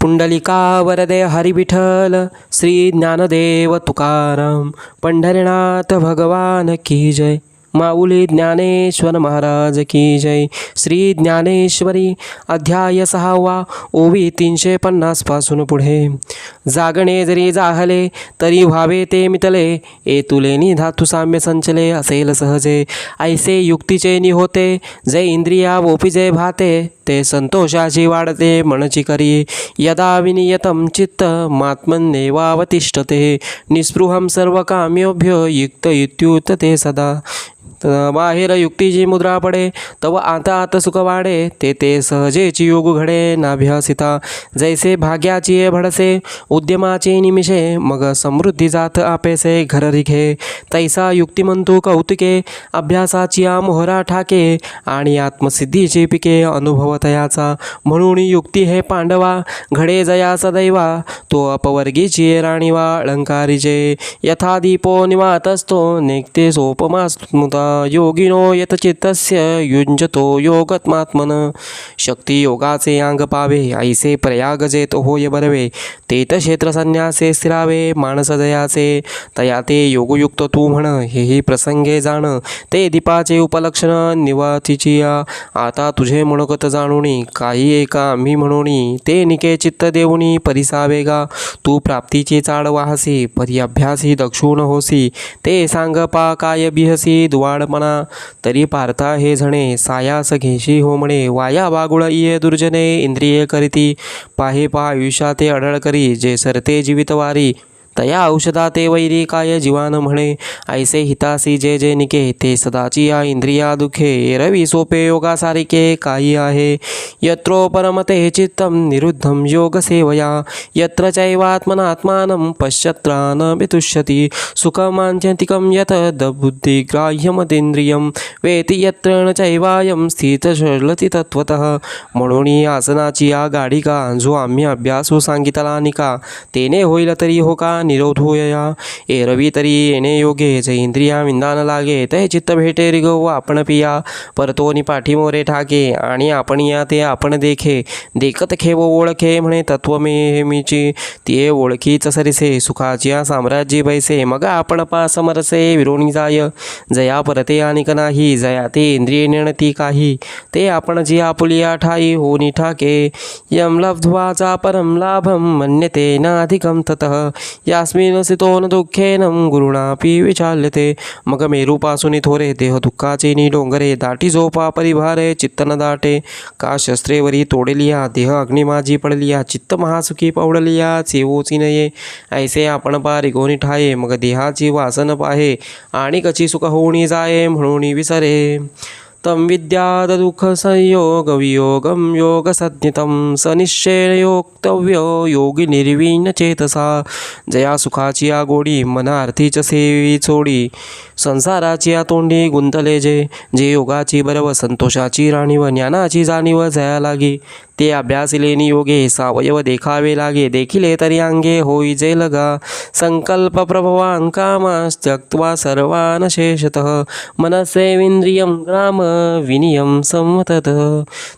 पुंडलिका वरदे हरिविठ्ठल श्री ज्ञानदेव तुकाराम पंढरीनाथ भगवान की जय। माऊली ज्ञानेश्वर महाराज की जय। श्री ज्ञानेश्वरी अध्याय 6 ओवी 350 पासून पुढे। जागणे जरी जाहले तरी व्हावे ते मितले, ए तुलेनी धातू साम्य संचले असेल सहजे। ऐसे युक्तीचे निहोते जे इंद्रिया वोपिजे भाते, ते संतोषाची वाढते मनची करी। यदा विनियतं चित्त मात्मन्नेवावतिष्ठते, निस्पृहं सर्वकाम्योभ्यो युक्त इत्युत्ते सदा। बाहेर युक्तीची मुद्रा पडे तव आता आत सुख वाढे, ते सहजेची योग घडे नाभ्यासिता। जैसे भाग्याची भडसे उद्यमाचे निमिषे, मग समृद्धी जात आपेसे घर रिखे। तैसा युक्तिमंतू कौतुके अभ्यासाची मोहरा ठाके, आणि आत्मसिद्धीची पिके अनुभव तयाचा। म्हणून युक्ती हे पांडवा घडे जया सदैवा, तो अपवर्गीची राणीवा अलंकारीचे। यथा दीपो निवातस्तो नेक्ते सोपमा स्मृता, योगिनो यतचित्तस्य युञ्जतो योगत्मात्मन। शक्ती योगाचे अंग पावे ऐसे प्रयाग जेत होय बरवे, तेत क्षेत्र संन्यासे स्थिरावे मानस जयाचे। तया ते योगयुक्त तू म्हण हेही प्रसंगे जाण, ते दीपाचे उपलक्षण निवातीची आता तुझे मनोगत जाणुनी। काही एका मी म्हणूनी ते निके चित्त देऊनी परिसावेगा। तू प्राप्तीची चाड वाहसी परी अभ्यासी दक्षुण होसी, ते सांग पा काय बिहसी दुवाडपणा। तरी पार्था हे झणे सायास घेशी हो म्हणे, वाया वागुळ इये दुर्जने इंद्रिये करीती। पाहे पा आयुष्याते अढळ करी जे सरते जीवितवारी, तया औषधा ते वैरी काय जीवान म्हणे। ऐसे हितासी जे जे निके ते सदाची या इंद्रिया दुखे, एरवी सोपे योगा सारिके काही आहे। यत्रो परमते चित्तं निरुद्धं योग सेवया, यत्र चैवात्मनात्मानं पश्यत्रान वितुष्यति। सुखमांत्यन्तिकं यत बुद्धिग्राह्यमतीन्द्रियं, वेति यत्र न चैवायं स्थितशरलति तत्त्वतः। म्हणून आसनाची या गाडिका जो आम्ही अभ्यासू सांगितला निका, तेने होईल तरी हो का निरोध होया। एरवी तरी येणे योगे जे इंद्रिया विंदान लागे, ते चित्त भेटे रिगो आपण पिया। परतोनी पाठीमोरे ठाके आणि आपण या ते आपण देखे, देखत खेव ओळखे म्हणे तत्वमे हे मीची। ते ओळखीच सरिसे सुखाची साम्राज्य बैसे, मग आपण पा समरसे विरोणी जाय। जया परते अनिक नाही, जया ते इंद्रिय नेणती काही, ते आपण जी आपुलिया ठाई होनी ठाके। यम लब्ध्वाचा परम लाभम मन्यते नाधिकं ततः, यास्मिन् स्थितो न दुःखेन गुरुणापि विचाल्यते। मग मेरूपासून थोरे देह दुःखाचे नि डोंगरे, दाटी झोपा परिभारे चित्त न दाटे। का शस्त्रेवरी तोडलिया देह अग्निमाजी पडलिया, चित्त महासुखी पवडलिया चेवोची नये। ऐसे आपण पा रिगोनी ठाये, मग देहाची वासन पाहे आणि कची सुख होऊनी जाये म्हणून विसरे। तम विद्याद दुःख संयोग वियोगम योग सज्ञितं, सनिश्चयेन योक्तव्य योगी निर्विण्य चेतसा। जया सुखाची या गोडी मनार्थीच सेवी चोडी, संसाराची या तोंडी गुंतले जे। जे योगाची बरव संतोषाची राणीव ज्ञानाची जाणीव जया लागी, ते अभ्यासिले नियोगे सावयव देखावे लागे। देखिले तरी अंगे होई जे लगा, संकल्प प्रभवां कामास्त्यक्त्वा सर्वान् शेषतः। मनसेविंद्रियं ग्राम विनियम संवतत,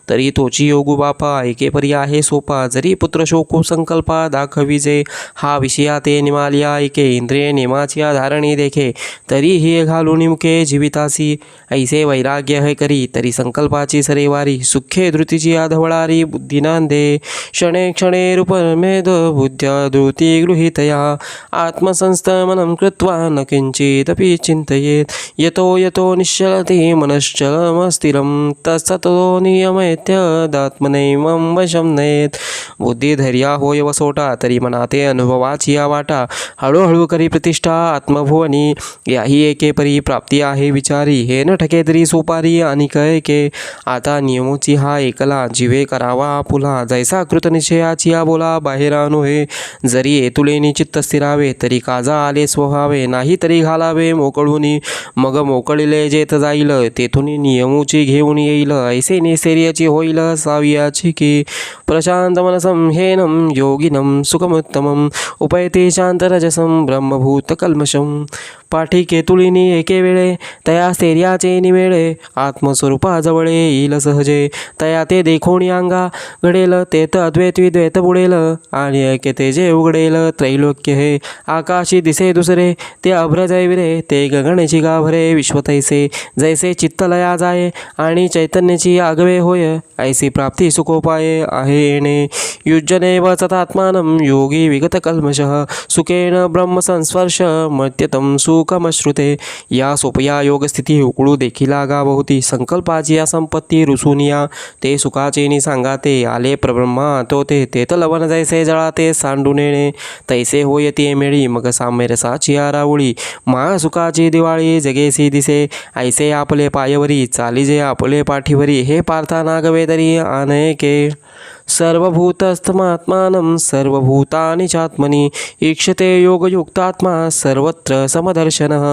तरी तोची योगू बापा एके परी आहे सोपा। जरी पुत्र शोकू संकल्पा दाखविजे, हा विषया ते निमालिया ऐके। इंद्रिय नेमाची धारणी देखे, तरी ही घालून मुके जीवितासी। ऐसे वैराग्य है करी, तरी संकल्पाची सरेवारी। सुखे धृतीची आधवळारी बुद्धी नांदे, क्षणे क्षणे रूपमेद बुद्ध्या धृती गृहीतया। आत्मसंस्थमनं कृत्वा न किंचिदपि चिंतयेत्, यतो यतो निश्चलति मनश्चलमस्थिरं, तत्सतो नियमेत्यात्मनैवं वशं नयेत्। बुद्धी धैर्या होय वसोटा, तरी मनाते अनुभवाची या वाटा। हळूहळू करी प्रतिष्ठा आत्मभुवनी, याही एके परी प्राप्ती आहे विचारी। हे न ठके तरी सोपारी आणि कैके, आता नियमोची हा एकला जीवे करावा आपुला। जैसा कृतनिश्चयाची या बोला बाहेर हे, जरी एतुलेनी चित्त स्थिरावे तरी काजा आले स्वभावे। नाही तरी घालावे मोकळूनी, मग मोकळिले जेत जाईल, तेथून नियमूची घेऊन येईल। ऐसे निसेर्याची होईल सावियाची की, प्रशांत मन रसं हेनं योगिनं सुखमुत्तमम् उपैति शांतरजसं ब्रह्मभूतकल्मषं पाठी केतुलिनी एके वेळे तया स्थैर्याचे निमेळे आत्मस्वरूपाजवळे येईल सहजे तया ते देखोणी अंगा घडेल तेत अद्वैत विद्वैत बुडेल आणि ऐक्यते जे उघडेल त्रैलोक्य हे आकाशी दिसे दुसरे ते अभ्र जैविरे ते गगनेची गाभरे विश्व तैसे जैसे चित्तलया जाये आणि चैतन्याची आगवे होय ऐसी प्राप्ती सुखोपाये आहे येणे युज्यनेव तथात्मानं योगी विगतकल्मषः सुखेन ब्रह्मसंस्पर्श मत्यतं सुखमश्रुते या सोपया योगस्थिती उकळू देखील गावहोती संकल्पाची या संपत्ती रुसूनिया ते सुखाचे नि सांगाते आले प्रब्रह्मा तो ते लवण जैसे जळाते सांडून येणे तैसे होय ते मेळी मग साम्यरसाची आरावळी महासुखाची दिवाळी जगेसी दिसे ऐसे आपले पायवरी चाली जे आपले पाठीवरी हे पार्था नागवे तरी अनेके सर्वभूतस्थमात्मानं सर्वभूतानि चात्मनि ईक्षते योगयुक्तात्मा सर्वत्र समदर्शनः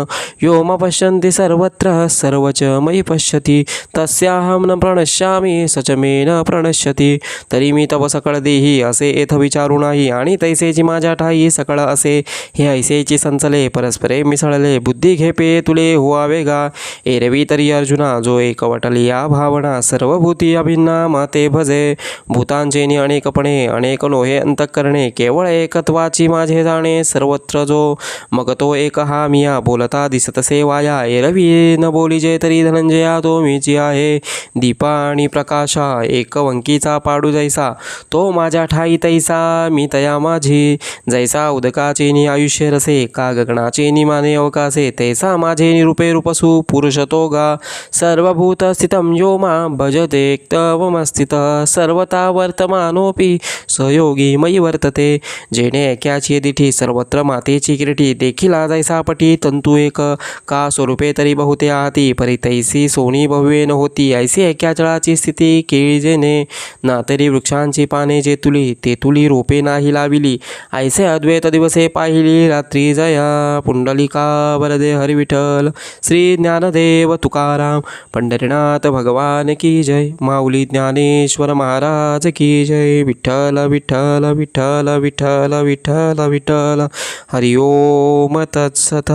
यो म पश्यन्ति सर्वत्र सर्व च मयि पश्यति तस्याहं न प्रणश्यामि स च मे न प्रणश्यति तरी मी तव सकळ देही असे एथ विचारू नाही आणि तैसेची माझ्या ठाई सकळ असे हे ऐसेची संचले परस्परे मिसळले बुद्धी घेपे तुले हुआवे गा एरवी तरी अर्जुना जो एकवटली या भावना सर्वभूती अभिन्ना माते भजे भूतांचे अनेकपणे अनेक नोहे अंतःकरणे केवळ एकत्वाची माझे जाणे सर्वत्र जो मग तो एक हा मिया बोलता दिसतसे वाया एरवी न बोलीजे तरी धनंजया तो मीची आहे दीपा आणि प्रकाशा एक वंकीचा पाडू जैसा तो माझ्या ठाई तैसा मी तया माझी जैसा उदकाचे नि आयुष्य रसे का गगनाचे नि माने अवकाशे तैसा माझे निरूपे रूपसु पुरुष तो गा सर्वभूत स्थितं यो मा भजते तवमस्थितः सर्वता वर्तमानोपि सहयोगी मयि वर्तते जेणे ऐक्याची दिठी सर्वत्र मातेची किरीटी देखील जैसा पटी तंतु एक का स्वरूपे तरी बहुते आहाती परितैसी सोनी बहुवे न होती ऐसी ऐक्याचळाची स्थिती केळी जेणे ना तरी वृक्षांची पाने जे तुली ते तुली रोपे नाही लाविली ऐसे अद्वैत दिवसे पाहिली रात्री जया पुंडलिका वरदे हरिविठ्ठल श्री ज्ञानदेव तुकाराम पंढरीनाथ भगवान की जय माऊली ज्ञानेश्वर महाराज की जय विठ्ठल विठ्ठल विठ्ठल विठ्ठल विठ्ठल विठ्ठल हरि ओम तत्सत.